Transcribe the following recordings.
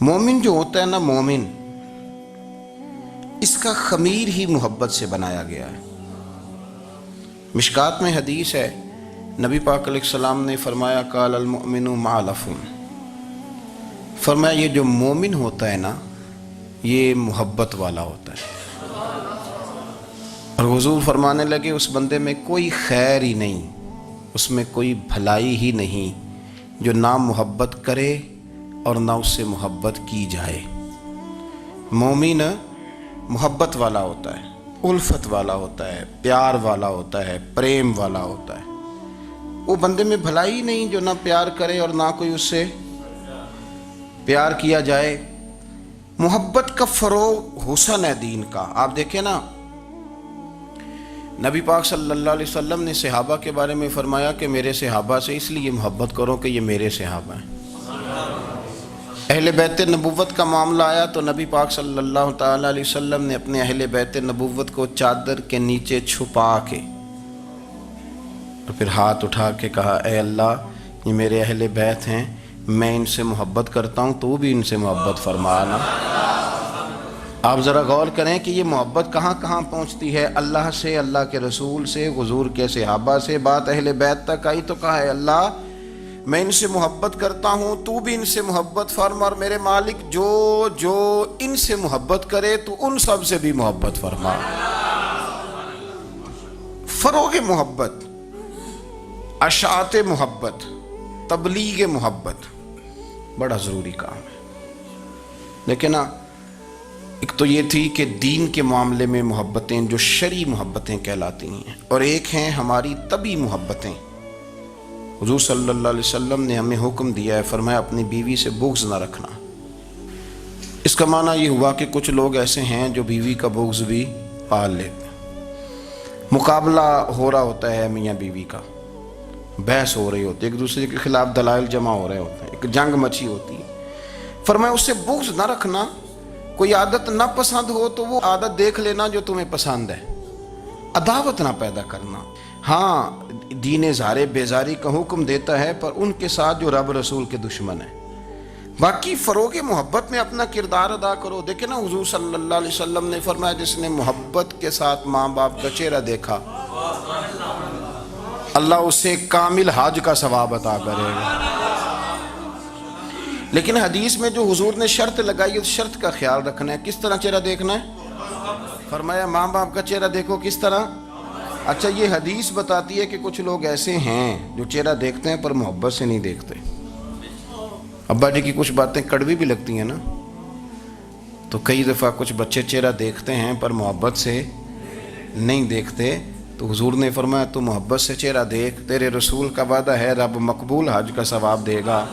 مومن جو ہوتا ہے نا، مومن، اس کا خمیر ہی محبت سے بنایا گیا ہے۔ مشکات میں حدیث ہے، نبی پاک علیہ السلام نے فرمایا قال المؤمن معلف، فرمایا یہ جو مومن ہوتا ہے نا یہ محبت والا ہوتا ہے۔ اور حضور فرمانے لگے اس بندے میں کوئی خیر ہی نہیں، اس میں کوئی بھلائی ہی نہیں جو نہ محبت کرے اور نہ اس سے محبت کی جائے۔ مومن محبت والا ہوتا ہے، الفت والا ہوتا ہے، پیار والا ہوتا ہے، پریم والا ہوتا ہے۔ وہ بندے میں بھلائی نہیں جو نہ پیار کرے اور نہ کوئی اس سے پیار کیا جائے۔ محبت کا فروغ حسن ہے دین کا۔ آپ دیکھیں نا، نبی پاک صلی اللہ علیہ وسلم نے صحابہ کے بارے میں فرمایا کہ میرے صحابہ سے اس لیے محبت کرو کہ یہ میرے صحابہ ہیں۔ اہل بیت نبوت کا معاملہ آیا تو نبی پاک صلی اللہ تعالیٰ علیہ وسلم نے اپنے اہل بیت نبوت کو چادر کے نیچے چھپا کے اور پھر ہاتھ اٹھا کے کہا، اے اللہ یہ میرے اہل بیت ہیں، میں ان سے محبت کرتا ہوں، تو بھی ان سے محبت فرمانا۔ آپ ذرا غور کریں کہ یہ محبت کہاں کہاں پہنچتی ہے، اللہ سے، اللہ کے رسول سے، حضور کے صحابہ سے، بات اہل بیت تک آئی تو کہا، اے اللہ میں ان سے محبت کرتا ہوں، تو بھی ان سے محبت فرما، اور میرے مالک جو جو ان سے محبت کرے تو ان سب سے بھی محبت فرما۔ فروغ محبت، اشاعت محبت، تبلیغ محبت بڑا ضروری کام ہے۔ لیکن ایک تو یہ تھی کہ دین کے معاملے میں محبتیں جو شرعی محبتیں کہلاتی ہیں، اور ایک ہیں ہماری طبعی محبتیں۔ حضور صلی اللہ علیہ وسلم نے ہمیں حکم دیا ہے، فرمایا اپنی بیوی سے بغض نہ رکھنا۔ اس کا معنی یہ ہوا کہ کچھ لوگ ایسے ہیں جو بیوی کا بغض بھی پال لیتے ہیں۔ مقابلہ ہو رہا ہوتا ہے میاں بیوی کا، بحث ہو رہی ہوتی ہے، ایک دوسرے کے خلاف دلائل جمع ہو رہے ہوتے ہیں، ایک جنگ مچی ہوتی ہے۔ فرمایا اس سے بغض نہ رکھنا۔ کوئی عادت نہ پسند ہو تو وہ عادت دیکھ لینا جو تمہیں پسند ہے، عداوت نہ پیدا کرنا۔ ہاں دین اظہار بیزاری کا حکم دیتا ہے، پر ان کے ساتھ جو رب رسول کے دشمن ہیں۔ باقی فروغ محبت میں اپنا کردار ادا کرو۔ دیکھیں نا، حضور صلی اللہ علیہ وسلم نے فرمایا جس نے محبت کے ساتھ ماں باپ کا چہرہ دیکھا، اللہ اسے کامل حج کا ثواب عطا کرے گا۔ لیکن حدیث میں جو حضور نے شرط لگائی اس شرط کا خیال رکھنا ہے۔ کس طرح چہرہ دیکھنا ہے؟ فرمایا ماں باپ کا چہرہ دیکھو۔ کس طرح؟ اچھا، یہ حدیث بتاتی ہے کہ کچھ لوگ ایسے ہیں جو چہرہ دیکھتے ہیں پر محبت سے نہیں دیکھتے۔ ابا جی کی کچھ باتیں کڑوی بھی لگتی ہیں نا، تو کئی دفعہ کچھ بچے چہرہ دیکھتے ہیں پر محبت سے نہیں دیکھتے، تو حضور نے فرمایا تو محبت سے چہرہ دیکھ، تیرے رسول کا وعدہ ہے رب مقبول حج کا ثواب دے گا۔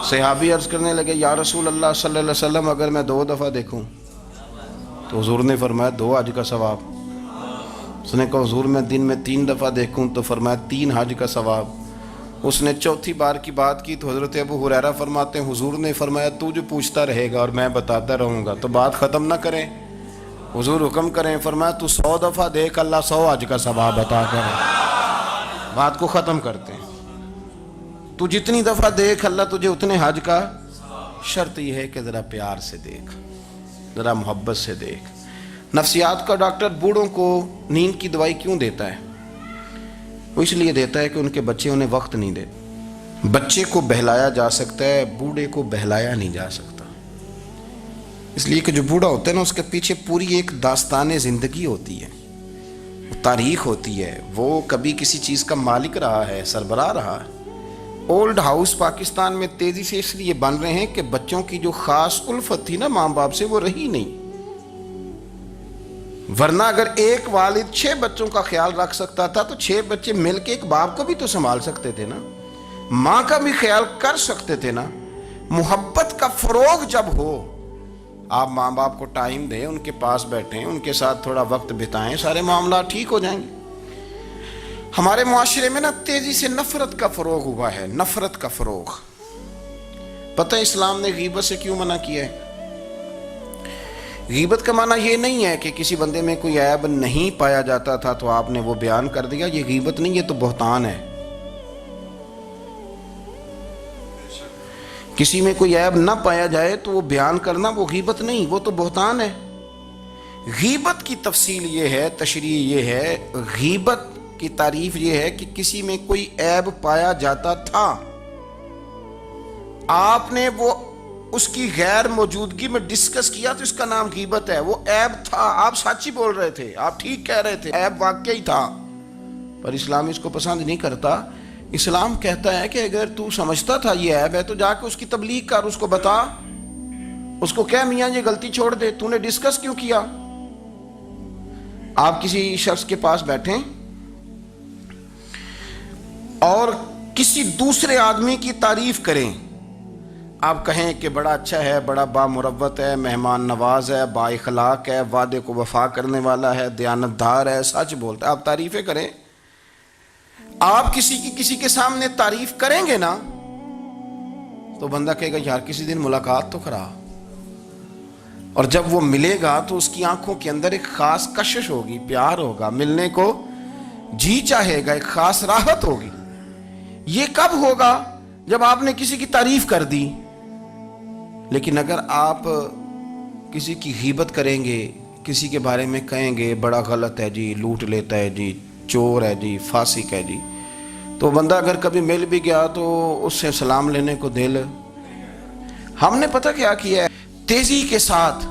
صحابی عرض کرنے لگے، یا رسول اللہ صلی اللہ علیہ وسلم اگر میں 2 دفعہ دیکھوں؟ تو حضور نے فرمایا 2 حج کا ثواب۔ اس نے کہا حضور میں دن میں 3 دفعہ دیکھوں؟ تو فرمایا 3 حج کا ثواب۔ اس نے چوتھی بار کی بات کی تو حضرت ابو ہریرہ فرماتے ہیں حضور نے فرمایا تو جو پوچھتا رہے گا اور میں بتاتا رہوں گا تو بات ختم نہ کریں۔ حضور حکم کریں، فرمایا تو 100 دفعہ دیکھ، اللہ 100 حج کا ثواب عطا کرے۔ بات کو ختم کرتے ہیں۔ تو جتنی دفعہ دیکھ اللہ تجھے اتنے حج کا۔ شرط یہ ہے کہ ذرا پیار سے دیکھ، ذرا محبت سے دیکھ۔ نفسیات کا ڈاکٹر بوڑھوں کو نیند کی دوائی کیوں دیتا ہے؟ وہ اس لیے دیتا ہے کہ ان کے بچے انہیں وقت نہیں دیتے۔ بچے کو بہلایا جا سکتا ہے، بوڑھے کو بہلایا نہیں جا سکتا۔ اس لیے کہ جو بوڑھا ہوتا ہے نا اس کے پیچھے پوری ایک داستان زندگی ہوتی ہے، تاریخ ہوتی ہے، وہ کبھی کسی چیز کا مالک رہا ہے، سربراہ رہا ہے۔ اولڈ ہاؤس پاکستان میں تیزی سے اس لیے بن رہے ہیں کہ بچوں کی جو خاص الفت تھی نا ماں باپ سے وہ رہی نہیں۔ ورنہ اگر ایک والد 6 بچوں کا خیال رکھ سکتا تھا تو 6 بچے مل کے ایک باپ کو بھی تو سنبھال سکتے تھے نا، ماں کا بھی خیال کر سکتے تھے نا۔ محبت کا فروغ جب ہو، آپ ماں باپ کو ٹائم دیں، ان کے پاس بیٹھیں، ان کے ساتھ تھوڑا وقت بتائیں، سارے معاملات ٹھیک ہو جائیں گے۔ ہمارے معاشرے میں نا تیزی سے نفرت کا فروغ ہوا ہے، نفرت کا فروغ۔ پتہ اسلام نے غیبت سے کیوں منع کیا ہے؟ غیبت کا معنی یہ نہیں ہے کہ کسی بندے میں کوئی عیب نہیں پایا جاتا تھا تو آپ نے وہ بیان کر دیا، یہ غیبت نہیں، یہ تو بہتان ہے۔ کسی میں کوئی عیب نہ پایا جائے تو وہ بیان کرنا وہ غیبت نہیں، وہ تو بہتان ہے۔ غیبت کی تفصیل یہ ہے، تشریح یہ ہے، غیبت کی تعریف یہ ہے کہ کسی میں کوئی عیب پایا جاتا تھا، آپ نے وہ اس کی غیر موجودگی میں ڈسکس کیا تو اس کا نام غیبت ہے۔ وہ عیب تھا، آپ سچ ہی بول رہے تھے، آپ ٹھیک کہہ رہے تھے، عیب واقعی تھا، پر اسلام اس کو پسند نہیں کرتا۔ اسلام کہتا ہے کہ اگر تو سمجھتا تھا یہ عیب ہے تو جا کے اس کی تبلیغ کر، اس کو بتا، اس کو کہہ میاں یہ غلطی چھوڑ دے، تو نے ڈسکس کیوں کیا؟ آپ کسی شخص کے پاس بیٹھیں اور کسی دوسرے آدمی کی تعریف کریں، آپ کہیں کہ بڑا اچھا ہے، بڑا بامروت ہے، مہمان نواز ہے، با اخلاق ہے، وعدے کو وفا کرنے والا ہے، دیانتدار ہے، سچ بولتا ہے، آپ تعریفیں کریں۔ آپ کسی کے سامنے تعریف کریں گے نا تو بندہ کہے گا یار کسی دن ملاقات تو کرا، اور جب وہ ملے گا تو اس کی آنکھوں کے اندر ایک خاص کشش ہوگی، پیار ہوگا، ملنے کو جی چاہے گا، ایک خاص راحت ہوگی۔ یہ کب ہوگا؟ جب آپ نے کسی کی تعریف کر دی۔ لیکن اگر آپ کسی کی غیبت کریں گے، کسی کے بارے میں کہیں گے بڑا غلط ہے جی، لوٹ لیتا ہے جی، چور ہے جی، فاسق ہے جی، تو بندہ اگر کبھی مل بھی گیا تو اس سے سلام لینے کو دل۔ ہم نے پتہ کیا کیا ہے؟ تیزی کے ساتھ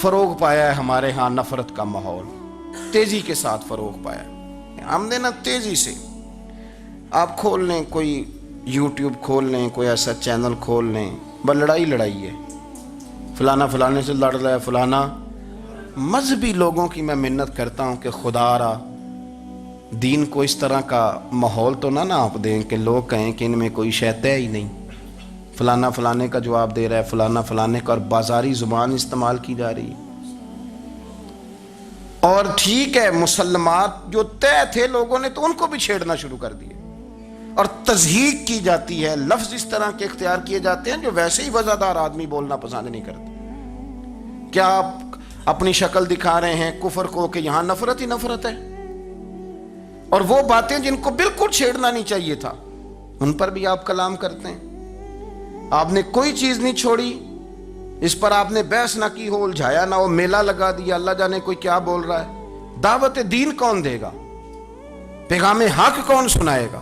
فروغ پایا ہے ہمارے ہاں نفرت کا ماحول، تیزی کے ساتھ فروغ پایا ہے ہم نے نا، تیزی سے۔ آپ کھول لیں، کوئی یوٹیوب کھول لیں، کوئی ایسا چینل کھول لیں، بس لڑائی ہے، فلانا فلانے سے لڑ رہا ہے، فلانا۔ مذہبی لوگوں کی میں منت کرتا ہوں کہ خدا را دین کو اس طرح کا ماحول تو نہ آپ دیں کہ لوگ کہیں کہ ان میں کوئی شے ہے ہی نہیں، فلانا فلانے کا جواب دے رہا ہے، فلانا فلانے کا، اور بازاری زبان استعمال کی جا رہی ہے۔ اور ٹھیک ہے، مسلمات جو طے تھے لوگوں نے تو ان کو بھی چھیڑنا شروع کر دیے، اور تضحیق کی جاتی ہے، لفظ اس طرح کے اختیار کیے جاتے ہیں جو ویسے ہی وزادار آدمی بولنا پسند نہیں کرتے۔ کیا آپ اپنی شکل دکھا رہے ہیں کفر کو کہ یہاں نفرت ہی نفرت ہے، اور وہ باتیں جن کو بالکل چھیڑنا نہیں چاہیے تھا ان پر بھی آپ کلام کرتے ہیں۔ آپ نے کوئی چیز نہیں چھوڑی، اس پر آپ نے بحث نہ کی ہو، الجھایا نہ ہو، میلہ لگا دیا، اللہ جانے کوئی کیا بول رہا ہے۔ دعوت دین کون دے گا؟ پیغام حق کون سنائے گا؟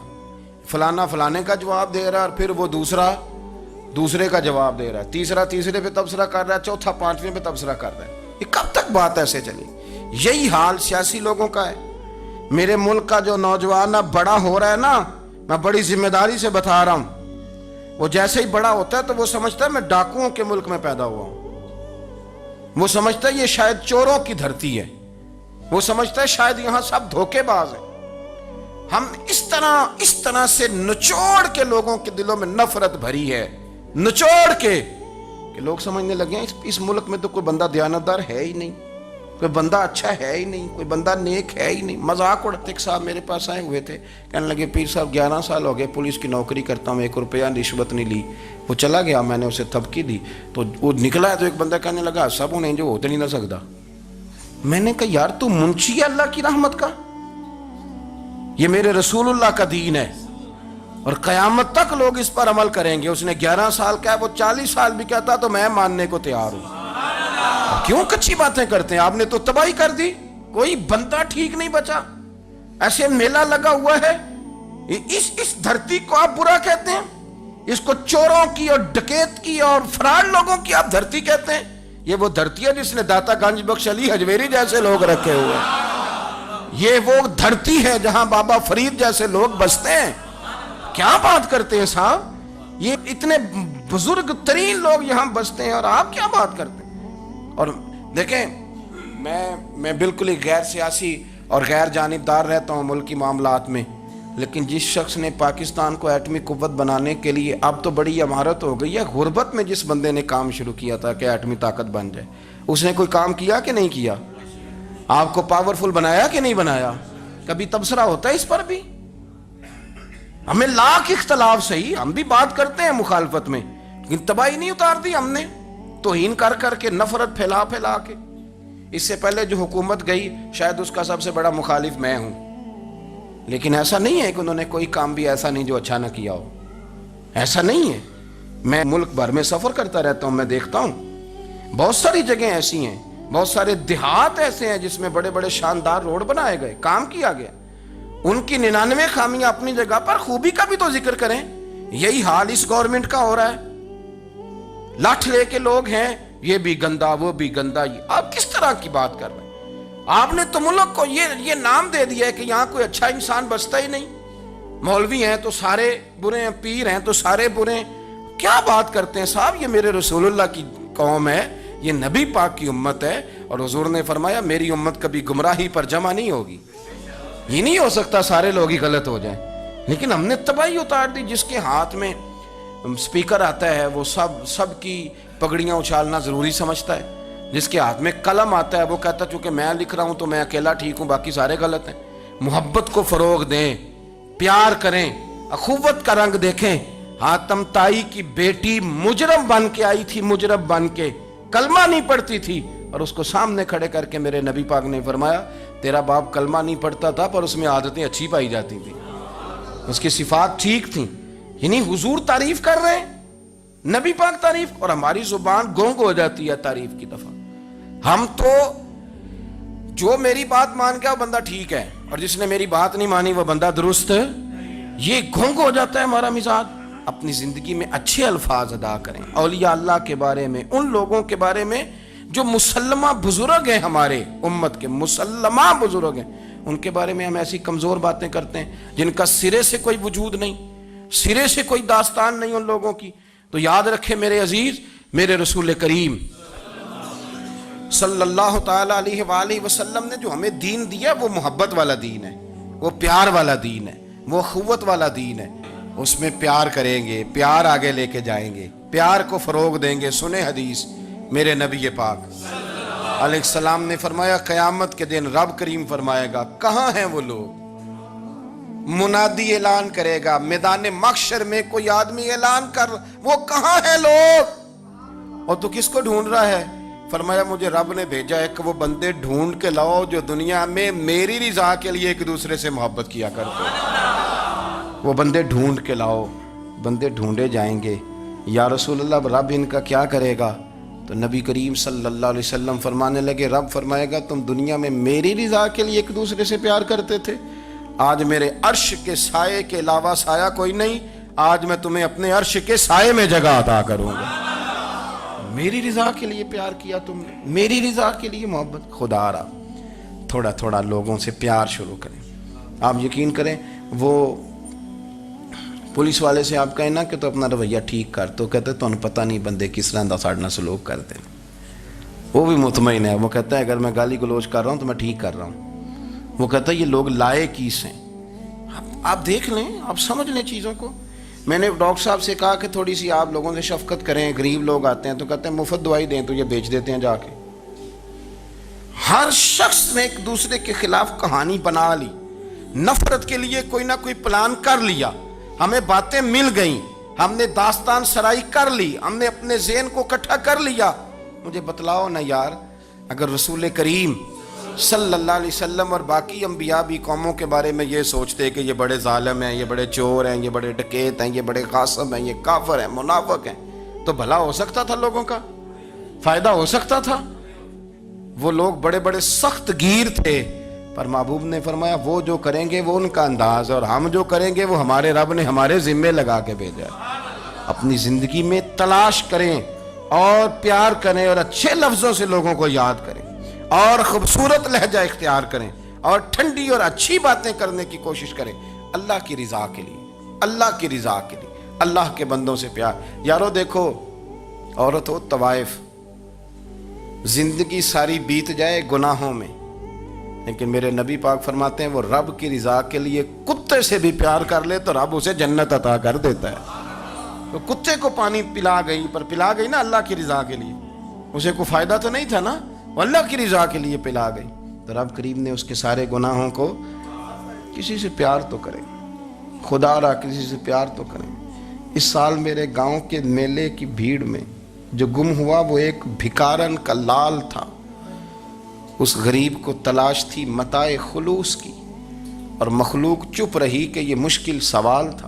فلانا فلانے کا جواب دے رہا ہے، اور پھر وہ دوسرے کا جواب دے رہا ہے، تیسرا تیسرے پہ تبصرہ کر رہا ہے، چوتھا پانچویں پہ تبصرہ کر رہا ہے۔ یہ کب تک بات ایسے چلی؟ یہی حال سیاسی لوگوں کا ہے۔ میرے ملک کا جو نوجوان اب بڑا ہو رہا ہے نا، میں بڑی ذمہ داری سے بتا رہا ہوں، وہ جیسے ہی بڑا ہوتا ہے تو وہ سمجھتا ہے میں ڈاکوؤں کے ملک میں پیدا ہوا ہوں، وہ سمجھتا ہے یہ شاید چوروں کی دھرتی ہے، وہ سمجھتا ہے شاید یہاں سب دھوکے باز ہیں۔ ہم اس طرح سے نچوڑ کے لوگوں کے دلوں میں نفرت بھری ہے، نچوڑ کے، کہ لوگ سمجھنے لگے ہیں اس ملک میں تو کوئی بندہ دیانتدار ہے ہی نہیں، کوئی بندہ اچھا ہے ہی نہیں، کوئی بندہ نیک ہے ہی نہیں۔ مذاق اڑاتے ایک صاحب میرے پاس آئے ہوئے تھے، کہنے لگے پیر صاحب 11 سال ہو گئے پولیس کی نوکری کرتا ہوں، 1 روپیہ رشوت نہیں لی۔ وہ چلا گیا، میں نے اسے تھپکی دی تو وہ نکلا ہے، تو ایک بندہ کہنے لگا سب انہیں جو ہوتے نہیں نہ سکتا۔ میں نے کہا یار تو منشی ہے اللہ کی رحمت کا، یہ میرے رسول اللہ کا دین ہے، اور قیامت تک لوگ اس پر عمل کریں گے۔ اس نے 11 سال کا ہے، وہ 40 سال بھی کہتا تو میں ماننے کو تیار ہوں۔ کیوں کچھی باتیں کرتے ہیں؟ آپ نے تو تباہی کر دی، کوئی بندہ ٹھیک نہیں بچا۔ ایسے میلہ لگا ہوا ہے، اس دھرتی کو آپ برا کہتے ہیں، اس کو چوروں کی اور ڈکیت کی اور فراڈ لوگوں کی آپ دھرتی کہتے ہیں۔ یہ وہ دھرتی ہے جس نے داتا گنج بخش علی حجویری جیسے لوگ رکھے ہوئے ہیں، یہ وہ دھرتی ہے جہاں بابا فرید جیسے لوگ بستے ہیں۔ کیا بات کرتے ہیں صاحب، یہ اتنے بزرگ ترین لوگ یہاں بستے ہیں اور آپ کیا بات کرتے ہیں؟ اور دیکھیں میں بالکل ہی غیر سیاسی اور غیر جانبدار رہتا ہوں ملکی معاملات میں، لیکن جس شخص نے پاکستان کو ایٹمی قوت بنانے کے لیے، اب تو بڑی عمارت ہو گئی ہے، غربت میں جس بندے نے کام شروع کیا تھا کہ ایٹمی طاقت بن جائے، اس نے کوئی کام کیا کہ نہیں کیا؟ آپ کو پاورفل بنایا کہ نہیں بنایا؟ کبھی تبصرہ ہوتا ہے اس پر بھی؟ ہمیں لاکھ اختلاف صحیح، ہم بھی بات کرتے ہیں مخالفت میں، لیکن تباہی نہیں اتار دی ہم نے، توہین کر کر کے، نفرت پھیلا پھیلا کے۔ اس سے پہلے جو حکومت گئی شاید اس کا سب سے بڑا مخالف میں ہوں، لیکن ایسا نہیں ہے کہ انہوں نے کوئی کام بھی ایسا نہیں جو اچھا نہ کیا ہو، ایسا نہیں ہے۔ میں ملک بھر میں سفر کرتا رہتا ہوں، میں دیکھتا ہوں بہت ساری جگہیں ایسی ہیں، بہت سارے دیہات ایسے ہیں جس میں بڑے بڑے شاندار روڈ بنائے گئے، کام کیا گیا، ان کی 99 خامیاں اپنی جگہ پر، خوبی کا بھی تو ذکر کریں۔ یہی حال اس گورنمنٹ کا ہو رہا ہے، لاٹھ لے کے لوگ ہیں، یہ بھی گندا وہ بھی گندا۔ آپ کس طرح کی بات کر رہے ہیں؟ آپ نے تو ملک کو یہ نام دے دیا ہے کہ یہاں کوئی اچھا انسان بستا ہی نہیں، مولوی ہیں تو سارے برے ہیں، پیر ہیں تو سارے برے ہیں۔ کیا بات کرتے ہیں صاحب؟ یہ میرے رسول اللہ کی قوم ہے، یہ نبی پاک کی امت ہے، اور حضور نے فرمایا میری امت کبھی گمراہی پر جمع نہیں ہوگی۔ یہ نہیں ہو سکتا سارے لوگ ہی غلط ہو جائیں، لیکن ہم نے تباہی اتار دی۔ جس کے ہاتھ میں سپیکر آتا ہے وہ سب کی پگڑیاں اچھالنا ضروری سمجھتا ہے، جس کے ہاتھ میں قلم آتا ہے وہ کہتا ہے چونکہ میں لکھ رہا ہوں تو میں اکیلا ٹھیک ہوں، باقی سارے غلط ہیں۔ محبت کو فروغ دیں، پیار کریں، اخوت کا رنگ دیکھیں۔ حاتم طائی کی بیٹی مجرم بن کے آئی تھی، مجرم بن کے، کلمہ نہیں پڑھتی تھی، اور اس کو سامنے کھڑے کر کے میرے نبی پاک نے فرمایا تیرا باپ کلمہ نہیں پڑھتا تھا پر اس میں عادتیں اچھی پائی جاتی تھیں، اس کی صفات ٹھیک تھیں۔ یعنی حضور تعریف کر رہے ہیں، نبی پاک تعریف، اور ہماری زبان گونگ ہو جاتی ہے تعریف کی دفعہ۔ ہم تو جو میری بات مان گیا وہ بندہ ٹھیک ہے، اور جس نے میری بات نہیں مانی وہ بندہ درست ہے، یہ گونگ ہو جاتا ہے ہمارا مزاج۔ اپنی زندگی میں اچھے الفاظ ادا کریں، اولیاء اللہ کے بارے میں، ان لوگوں کے بارے میں جو مسلمہ بزرگ ہیں، ہمارے امت کے مسلمہ بزرگ ہیں، ان کے بارے میں ہم ایسی کمزور باتیں کرتے ہیں جن کا سرے سے کوئی وجود نہیں، سرے سے کوئی داستان نہیں ان لوگوں کی۔ تو یاد رکھے میرے عزیز، میرے رسول کریم صلی اللہ تعالی علیہ وآلہ وسلم نے جو ہمیں دین دیا وہ محبت والا دین ہے، وہ پیار والا دین ہے، وہ اخوت والا دین ہے۔ اس میں پیار کریں گے، پیار آگے لے کے جائیں گے، پیار کو فروغ دیں گے۔ سنیں حدیث میرے نبی پاک علیہ السلام نے فرمایا قیامت کے دن رب کریم فرمائے گا کہاں ہیں وہ لوگ؟ منادی اعلان کرے گا، میدان محشر میں کوئی آدمی اعلان کر، وہ کہاں ہیں لوگ؟ اور تو کس کو ڈھونڈ رہا ہے؟ فرمایا مجھے رب نے بھیجا ہے کہ وہ بندے ڈھونڈ کے لاؤ جو دنیا میں میری رضا کے لیے ایک دوسرے سے محبت کیا کرتے ہیں۔ وہ بندے ڈھونڈ کے لاؤ۔ بندے ڈھونڈے جائیں گے۔ یا رسول اللہ رب ان کا کیا کرے گا؟ تو نبی کریم صلی اللہ علیہ وسلم فرمانے لگے رب فرمائے گا تم دنیا میں میری رضا کے لیے ایک دوسرے سے پیار کرتے تھے، آج میرے عرش کے سائے کے علاوہ سایہ کوئی نہیں، آج میں تمہیں اپنے عرش کے سائے میں جگہ عطا کروں گا۔ میری رضا کے لیے پیار کیا تم نے، میری رضا کے لیے محبت۔ خدا را تھوڑا تھوڑا لوگوں سے پیار شروع کریں۔ آپ یقین کریں وہ پولیس والے سے آپ کہیں نا کہ تو اپنا رویہ ٹھیک کر، تو کہتے تو انہیں پتہ نہیں بندے کس طرح دا ساڑھنا سلوک کرتے ہیں۔ وہ بھی مطمئن ہے، وہ کہتا ہے اگر میں گالی گلوچ کر رہا ہوں تو میں ٹھیک کر رہا ہوں۔ وہ کہتا ہے یہ لوگ لائے کیس ہیں۔ آپ دیکھ لیں، آپ سمجھ لیں چیزوں کو۔ میں نے ڈاکٹر صاحب سے کہا کہ تھوڑی سی آپ لوگوں سے شفقت کریں، غریب لوگ آتے ہیں تو کہتے ہیں مفت دوائی دیں تو یہ بیچ دیتے ہیں جا کے۔ ہر شخص نے ایک دوسرے کے خلاف کہانی بنا لی، نفرت کے لیے کوئی نہ کوئی پلان کر لیا، ہمیں باتیں مل گئیں، ہم نے داستان سرائی کر لی، ہم نے اپنے ذہن کو اکٹھا کر لیا۔ مجھے بتلاؤ نا یار، اگر رسول کریم صلی اللہ علیہ وسلم اور باقی انبیاء بھی قوموں کے بارے میں یہ سوچتے کہ یہ بڑے ظالم ہیں، یہ بڑے چور ہیں، یہ بڑے ڈکیت ہیں، یہ بڑے غاصب ہیں، یہ کافر ہیں، منافق ہیں، تو بھلا ہو سکتا تھا، لوگوں کا فائدہ ہو سکتا تھا۔ وہ لوگ بڑے بڑے سخت گیر تھے، پر محبوب نے فرمایا وہ جو کریں گے وہ ان کا انداز، اور ہم جو کریں گے وہ ہمارے رب نے ہمارے ذمے لگا کے بھیجا ہے۔ اپنی زندگی میں تلاش کریں اور پیار کریں اور اچھے لفظوں سے لوگوں کو یاد کریں اور خوبصورت لہجہ اختیار کریں اور ٹھنڈی اور اچھی باتیں کرنے کی کوشش کریں، اللہ کی رضا کے لیے، اللہ کی رضا کے لیے، اللہ کے بندوں سے پیار۔ یارو دیکھو، عورت ہو طوائف، زندگی ساری بیت جائے گناہوں میں، لیکن میرے نبی پاک فرماتے ہیں وہ رب کی رضا کے لیے کتے سے بھی پیار کر لے تو رب اسے جنت عطا کر دیتا ہے۔ تو کتے کو پانی پلا گئی، پر پلا گئی نا اللہ کی رضا کے لیے، اسے کوئی فائدہ تو نہیں تھا نا، وہ اللہ کی رضا کے لیے پلا گئی، تو رب کریم نے اس کے سارے گناہوں کو، کسی سے پیار تو کریں، خدا را کسی سے پیار تو کریں۔ اس سال میرے گاؤں کے میلے کی بھیڑ میں جو گم ہوا وہ ایک بھکارن کا لال تھا، اس غریب کو تلاش تھی متاع خلوص کی، اور مخلوق چپ رہی کہ یہ مشکل سوال تھا۔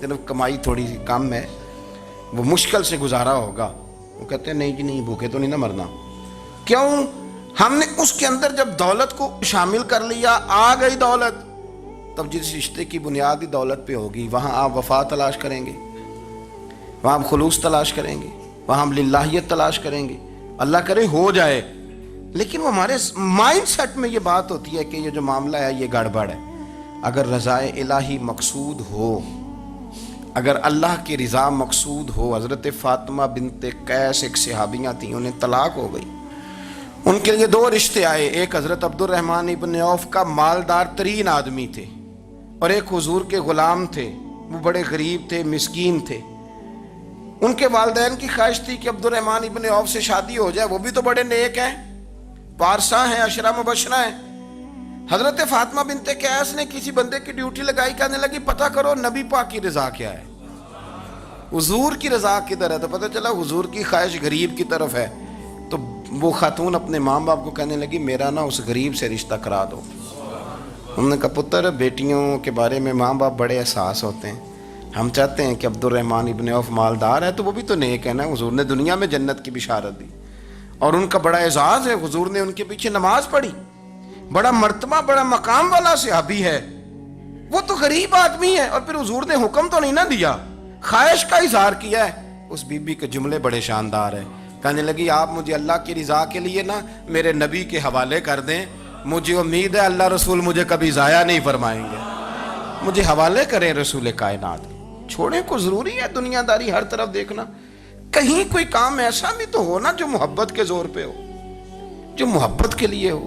صرف کمائی تھوڑی سی کم ہے، وہ مشکل سے گزارا ہوگا. وہ کہتے ہیں نہیں جی نہیں، بھوکے تو نہیں نہ مرنا. کیوں؟ ہم نے اس کے اندر جب دولت کو شامل کر لیا، آ گئی دولت، تب جس رشتے کی بنیاد ہی دولت پہ ہوگی، وہاں آپ وفا تلاش کریں گے، وہاں ہم خلوص تلاش کریں گے، وہاں ہم للہیت تلاش کریں گے. اللہ کرے ہو جائے، لیکن وہ ہمارے مائنڈ سیٹ میں یہ بات ہوتی ہے کہ یہ جو معاملہ ہے یہ گڑبڑ ہے. اگر رضائے الہی مقصود ہو، اگر اللہ کی رضا مقصود ہو. حضرت فاطمہ بنت قیس ایک صحابیاں تھیں، انہیں طلاق ہو گئی. ان کے لیے دو رشتے آئے، ایک حضرت عبد الرحمن ابن عوف کا مالدار ترین آدمی تھے، اور ایک حضور کے غلام تھے، وہ بڑے غریب تھے، مسکین تھے. ان کے والدین کی خواہش تھی کہ عبد الرحمن ابن عوف سے شادی ہو جائے، وہ بھی تو بڑے نیک ہیں، پارسا ہیں، عشرہ مبشرہ ہیں. حضرت فاطمہ بنت قیس نے کسی بندے کی ڈیوٹی لگائی، کہنے لگی پتہ کرو نبی پاک کی رضا کیا ہے، حضور کی رضا کدھر ہے. تو پتہ چلا حضور کی خواہش غریب کی طرف ہے. تو وہ خاتون اپنے ماں باپ کو کہنے لگی میرا نا اس غریب سے رشتہ کرا دو. ہم نے کہا پتر، بیٹیوں کے بارے میں ماں باپ بڑے احساس ہوتے ہیں، ہم چاہتے ہیں کہ عبد الرحمن ابن عوف مالدار ہے تو وہ بھی تو نیک ہے نا، حضور نے دنیا میں جنت کی بشارت دی اور ان کا بڑا اعزاز ہے، حضور نے ان کے پیچھے نماز پڑھی، بڑا مرتبہ بڑا مقام والا صحابی ہے، وہ تو غریب آدمی ہے. اور پھر حضور نے حکم تو نہیں نہ دیا، خواہش کا اظہار کیا ہے. اس بی بی کے جملے بڑے شاندار ہیں. کہنے لگی آپ مجھے اللہ کی رضا کے لیے نا میرے نبی کے حوالے کر دیں، مجھے امید ہے اللہ رسول مجھے کبھی ضائع نہیں فرمائیں گے، مجھے حوالے کریں رسول کائنات. چھوڑیں کو ضروری ہے دنیا داری ہر طرف دیکھنا، کہیں کوئی کام ایسا بھی تو ہو نا جو محبت کے زور پہ ہو، جو محبت کے لیے ہو.